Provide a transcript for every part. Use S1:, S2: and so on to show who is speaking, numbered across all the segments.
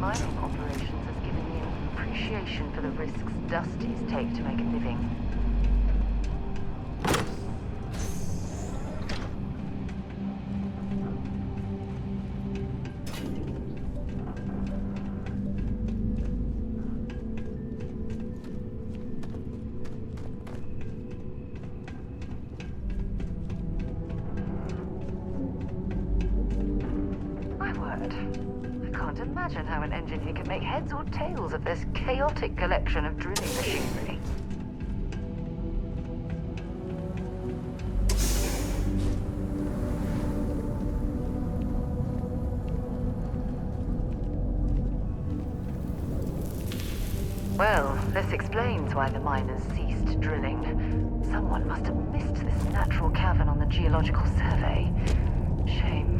S1: mining operations has given me an appreciation for the risks Dusties take to make a living. I can't imagine how an engineer can make heads or tails of this chaotic collection of drilling machinery. Well, this explains why the miners ceased drilling. Someone must have missed this natural cavern on the geological survey. Shame.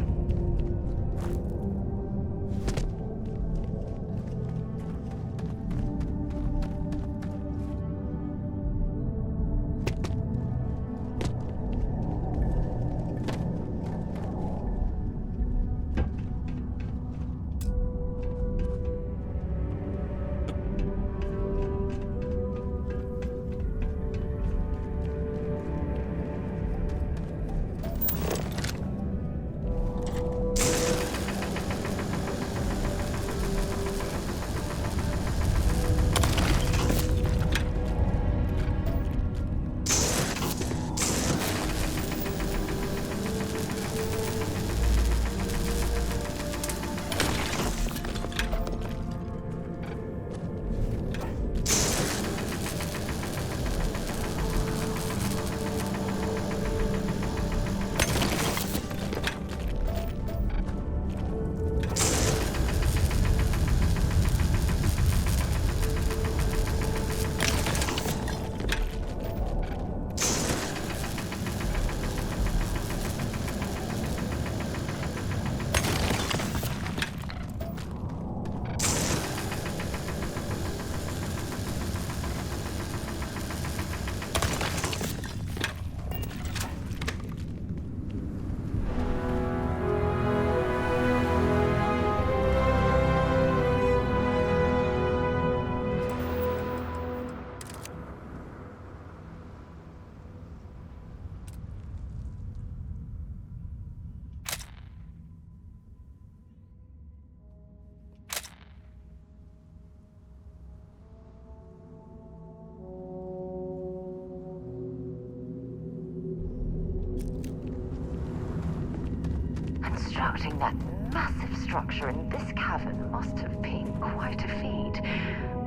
S1: Constructing that massive structure in this cavern must have been quite a feat.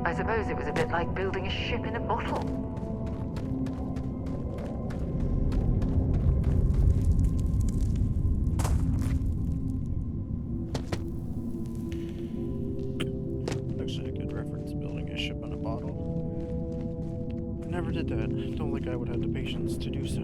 S1: I suppose it was a bit like building a ship in a bottle.
S2: Actually, a good reference, building a ship in a bottle. Never did that. Don't think I would have the patience to do so.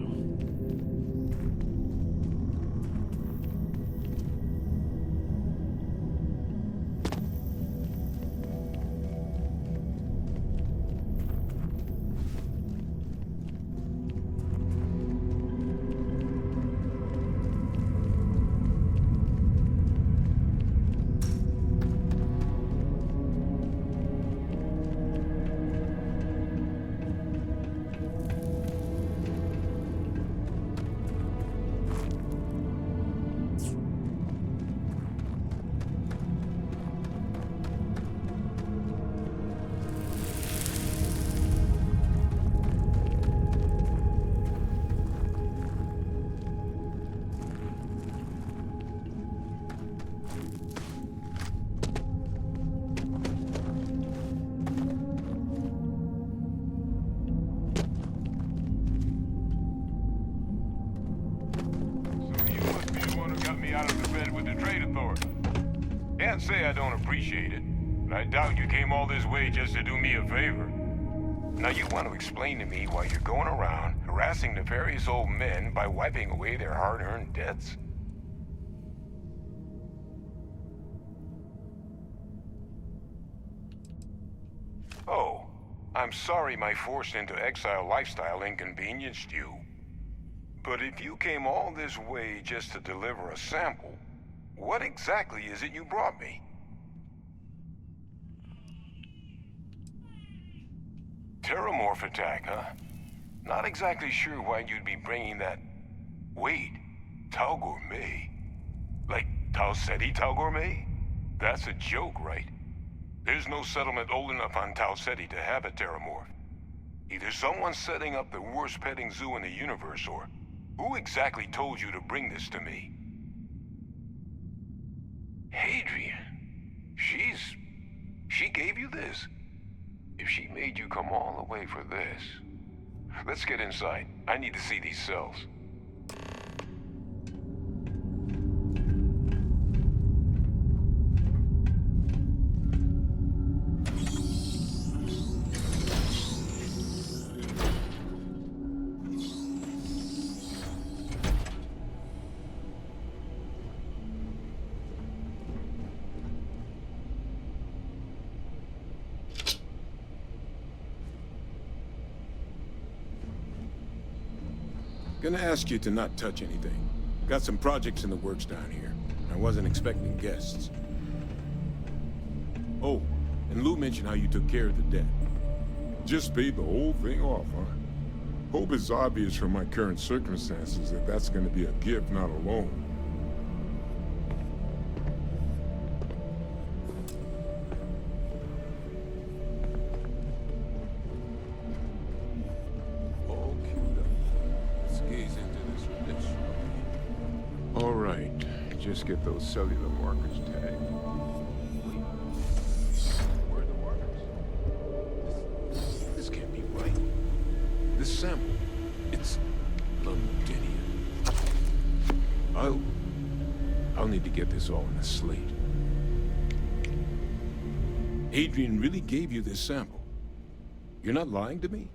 S3: Can't say I don't appreciate it, but I doubt you came all this way just to do me a favor. Now you want to explain to me why you're going around harassing nefarious old men by wiping away their hard-earned debts? Oh, I'm sorry my forced into exile lifestyle inconvenienced you. But if you came all this way just to deliver a sample, what exactly is it you brought me? Terramorph attack, huh? Not exactly sure why you'd be bringing that... Wait, Tau Gourmet? Like Tau Ceti Tau Gourmet? That's a joke, right? There's no settlement old enough on Tau Ceti to have a Terramorph. Either someone's setting up the worst petting zoo in the universe, or... Who exactly told you to bring this to me? Hadrian. She gave you this? If she made you come all the way for this... Let's get inside. I need to see these cells.
S4: Gonna ask you to not touch anything. Got some projects in the works down here. I wasn't expecting guests. Oh, and Lou mentioned how you took care of the debt.
S5: Just paid the whole thing off, huh? Hope it's obvious from my current circumstances that that's gonna be a gift, not a loan.
S4: All queued up. Let's gaze into this rich.
S5: All right, just get those cellular markers tagged.
S4: Wait. Where are the markers? This can't be right. This sample, it's Londinian. I'll need to get this all in a slate. Adrian really gave you this sample. You're not lying to me?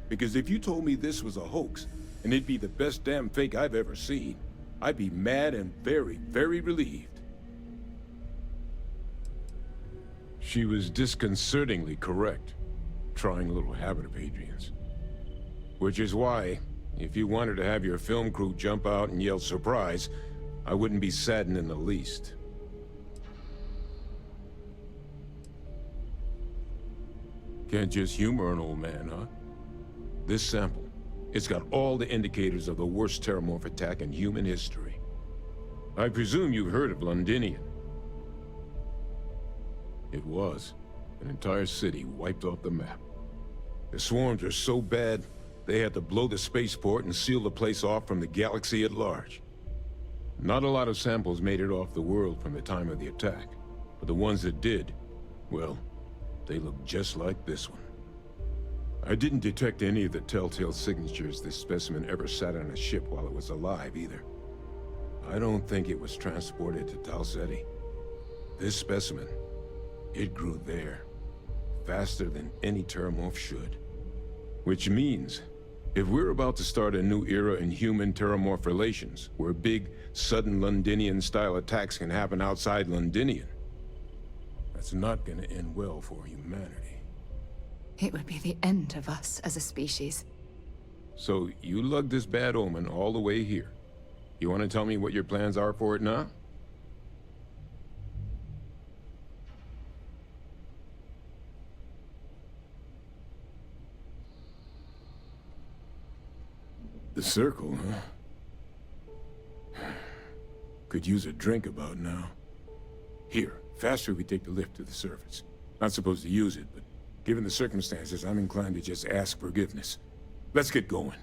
S4: Because if you told me this was a hoax, and it'd be the best damn fake I've ever seen, I'd be mad and very, very relieved. She was disconcertingly correct, trying a little habit of Adrian's. Which is why, if you wanted to have your film crew jump out and yell surprise, I wouldn't be saddened in the least. Can't just humor an old man, huh? This sample, it's got all the indicators of the worst Terramorph attack in human history. I presume you've heard of Londinian. It was. An entire city wiped off the map. The swarms were so bad, they had to blow the spaceport and seal the place off from the galaxy at large. Not a lot of samples made it off the world from the time of the attack, but the ones that did, well, they look just like this one. I didn't detect any of the telltale signatures this specimen ever sat on a ship while it was alive, either. I don't think it was transported to Tau Ceti. This specimen, it grew there, faster than any Terramorph should. Which means, if we're about to start a new era in human-Terramorph relations, where big, sudden Londinian-style attacks can happen outside Londinian, that's not gonna end well for humanity.
S6: It would be the end of us as a species.
S4: So, you lugged this bad omen all the way here. You want to tell me what your plans are for it now? The circle, huh? Could use a drink about now. Here, faster we take the lift to the surface. Not supposed to use it, but given the circumstances, I'm inclined to just ask forgiveness. Let's get going.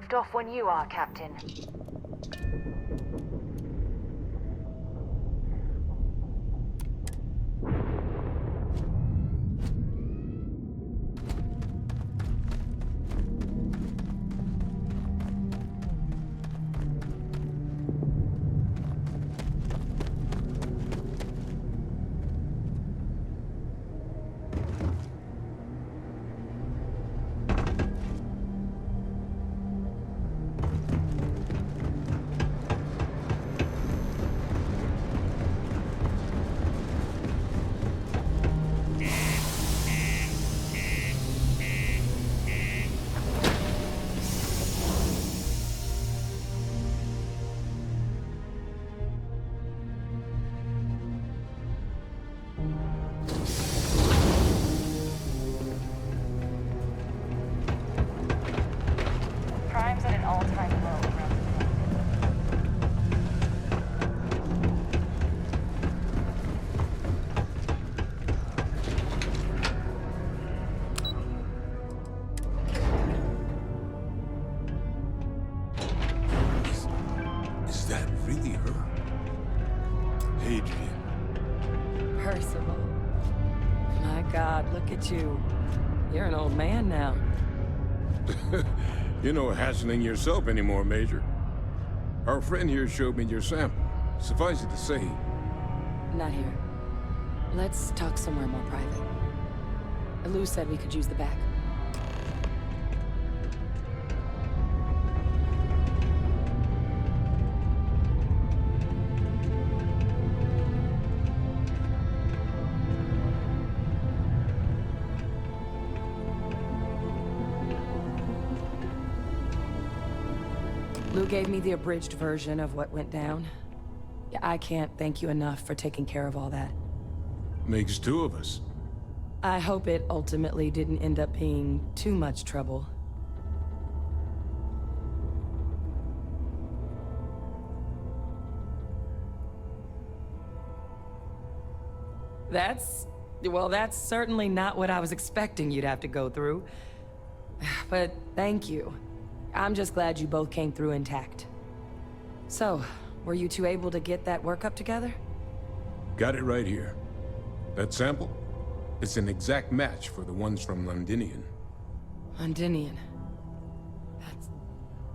S1: bounced off when you are, Captain.
S7: Crime's at an all-time low around the planet.
S4: Is that really her? Adrian.
S8: Percival. My God, look at you. You're an old man now.
S4: You're no hatchling yourself anymore, Major. Our friend here showed me your sample. Suffice it to say,
S8: Not here. Let's talk somewhere more private. Lou said we could use the back. Lou gave me the abridged version of what went down. Yeah, I can't thank you enough for taking care of all that.
S4: makes two of us.
S8: I hope it ultimately didn't end up being too much trouble. That's certainly not what I was expecting you'd have to go through. But thank you. I'm just glad you both came through intact. So, were you two able to get that workup together?
S4: Got it right here. That sample? It's an exact match for the ones from Londinian.
S8: Londinian.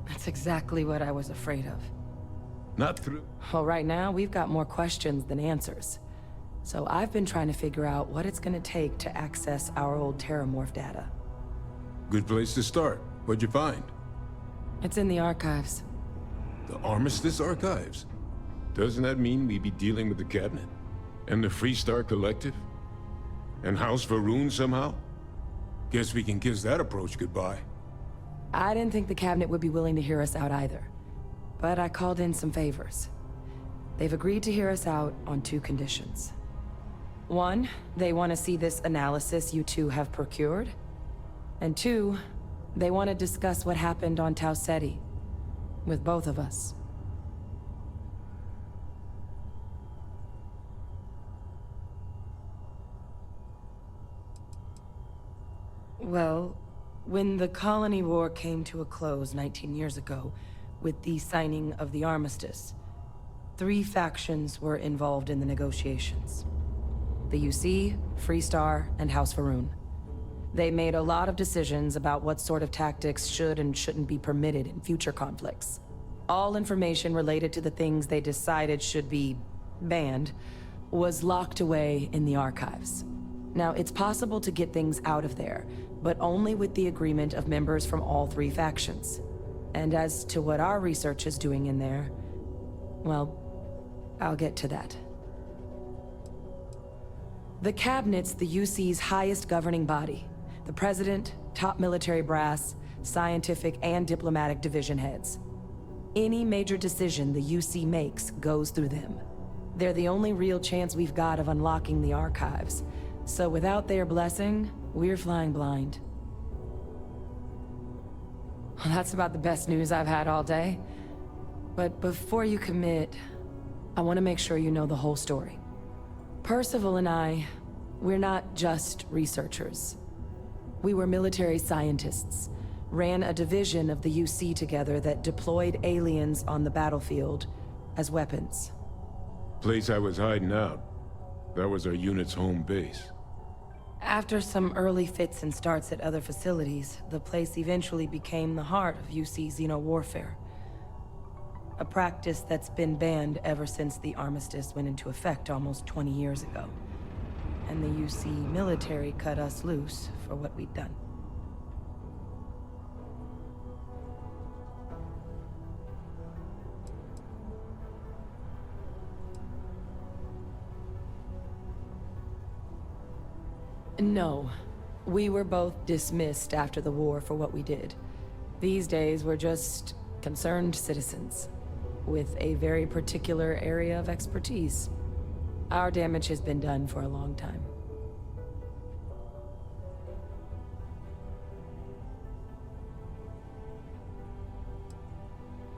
S8: That's exactly what I was afraid of.
S4: Not through.
S8: Well, right now, we've got more questions than answers. So I've been trying to figure out what it's gonna take to access our old Terramorph data.
S4: Good place to start. What'd you find?
S8: It's in the archives.
S4: The Armistice Archives? Doesn't that mean we'd be dealing with the Cabinet? And the Freestar Collective? And House Varun somehow? Guess we can kiss that approach goodbye.
S8: I didn't think the Cabinet would be willing to hear us out either. But I called in some favors. They've agreed to hear us out on two conditions. One, they want to see this analysis you two have procured. And two, they want to discuss what happened on Tau Ceti. With both of us. Well, when the Colony War came to a close 19 years ago, with the signing of the armistice, 3 factions were involved in the negotiations. The UC, Freestar, and House Varun. They made a lot of decisions about what sort of tactics should and shouldn't be permitted in future conflicts. All information related to the things they decided should be banned was locked away in the archives. Now, it's possible to get things out of there, but only with the agreement of members from all 3 factions. And as to what our research is doing in there, well, I'll get to that. The Cabinet's the UC's highest governing body. The President, top military brass, scientific and diplomatic division heads. Any major decision the UC makes goes through them. They're the only real chance we've got of unlocking the archives. So without their blessing, we're flying blind. Well, that's about the best news I've had all day. But before you commit, I want to make sure you know the whole story. Percival and I, we're not just researchers. We were military scientists, ran a division of the UC together that deployed aliens on the battlefield as weapons.
S4: Place I was hiding out. That was our unit's home base.
S8: After some early fits and starts at other facilities, the place eventually became the heart of UC xeno-warfare. A practice that's been banned ever since the armistice went into effect almost 20 years ago. And the UC military cut us loose for what we'd done. No. We were both dismissed after the war for what we did. These days, we're just concerned citizens with a very particular area of expertise. Our damage has been done for a long time.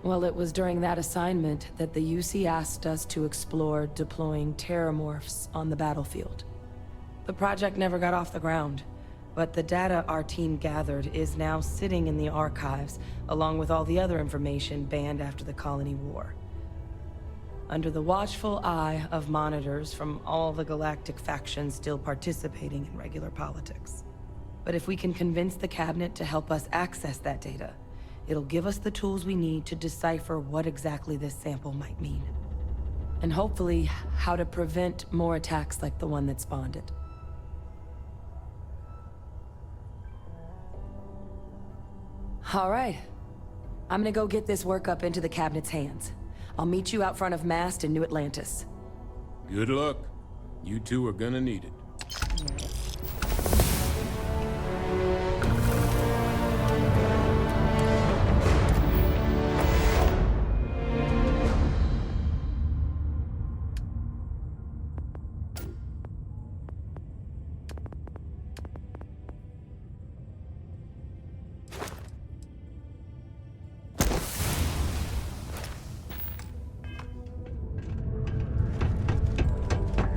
S8: Well, it was during that assignment that the UC asked us to explore deploying terramorphs on the battlefield. The project never got off the ground, but the data our team gathered is now sitting in the archives, along with all the other information banned after the Colony War. Under the watchful eye of monitors from all the galactic factions still participating in regular politics. But if we can convince the cabinet to help us access that data, it'll give us the tools we need to decipher what exactly this sample might mean. And hopefully, how to prevent more attacks like the one that spawned it. All right. I'm gonna go get this work up into the cabinet's hands. I'll meet you out front of Mast in New Atlantis.
S4: Good luck. You two are gonna need it.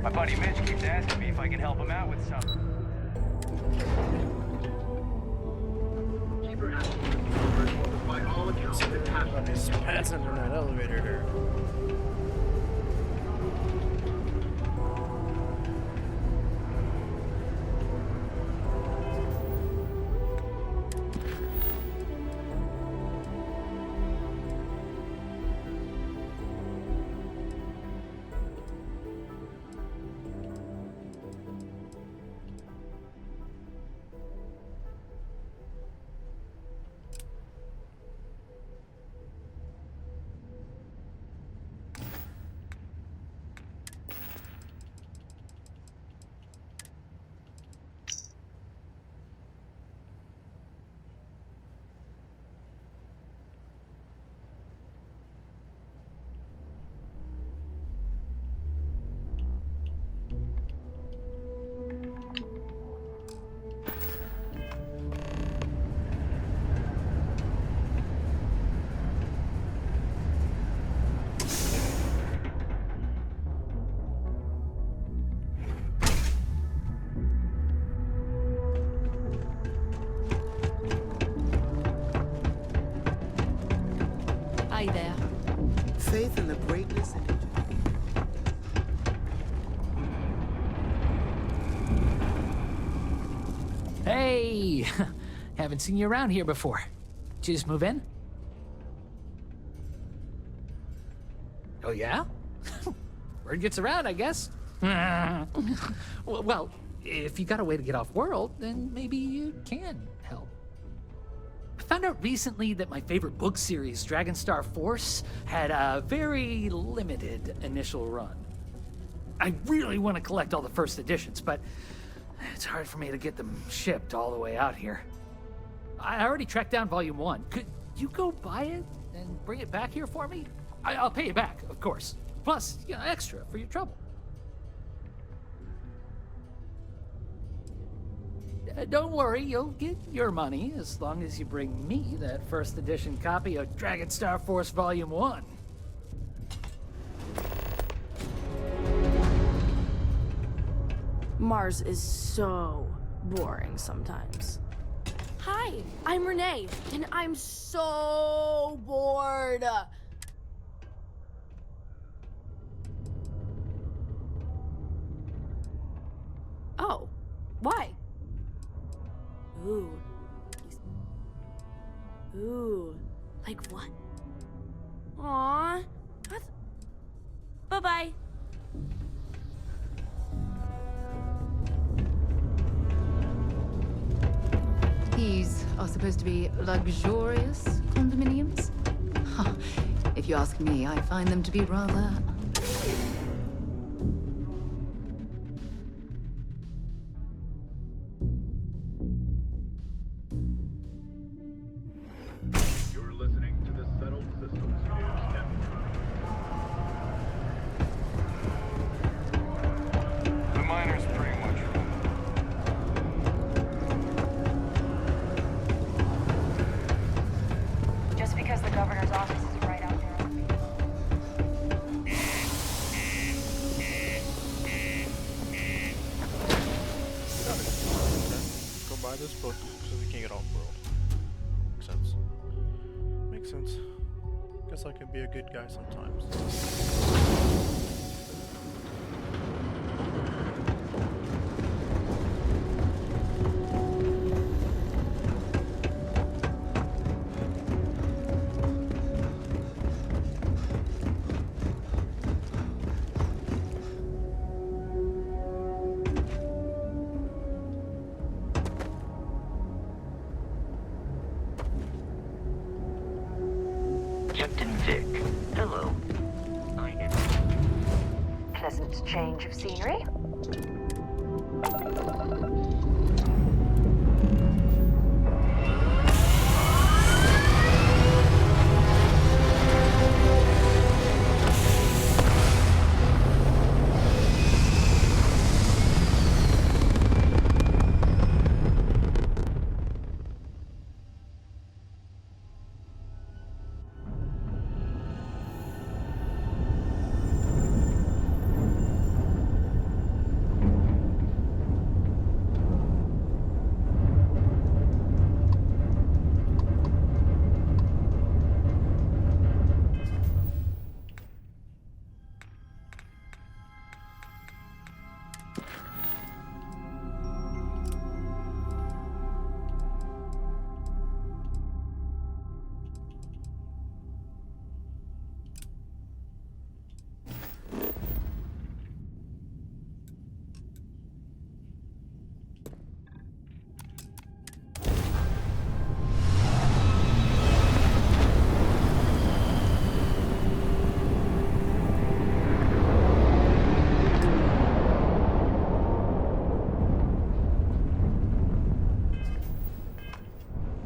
S9: My buddy Mitch keeps asking me if I can help him out with something.
S2: Keeper has to by all accounts of the passing in that elevator there.
S6: Hi there.
S10: Faith in the greatness and
S11: Hey! Haven't seen you around here before. Did you just move in? Oh, yeah? Word gets around, I guess. Well, if you got a way to get off world, then maybe you can help. I found out recently that my favorite book series, Dragonstar Force, had a very limited initial run. I really want to collect all the first editions, but it's hard for me to get them shipped all the way out here. I already tracked down Volume 1. Could you go buy it and bring it back here for me? I'll pay you back, of course. Plus, extra for your trouble. Don't worry, you'll get your money as long as you bring me that first edition copy of Dragonstar Force Volume 1.
S12: Mars is so boring sometimes. Hi, I'm Renee, and I'm so bored. Oh, why? Ooh. Ooh. Like what? Aww. Bye-bye.
S6: These are supposed to be luxurious condominiums? Huh. If you ask me, I find them to be rather...
S13: You're listening to the Settled Systems News Network.
S3: The miner's pretty much ruined.
S7: Just because the governor's office is right out there.
S2: Go buy this book so we can get off world. Makes sense. Makes sense. Guess I can be a good guy sometimes.
S14: Captain Vic, hello.
S1: Pleasant change of scenery.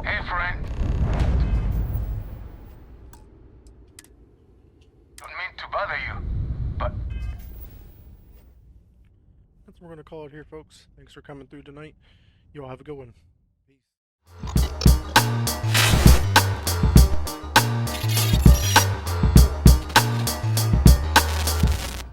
S3: Hey, friend. Don't mean to bother you, but...
S2: That's what we're gonna call it here, folks. Thanks for coming through tonight. You all have a good one.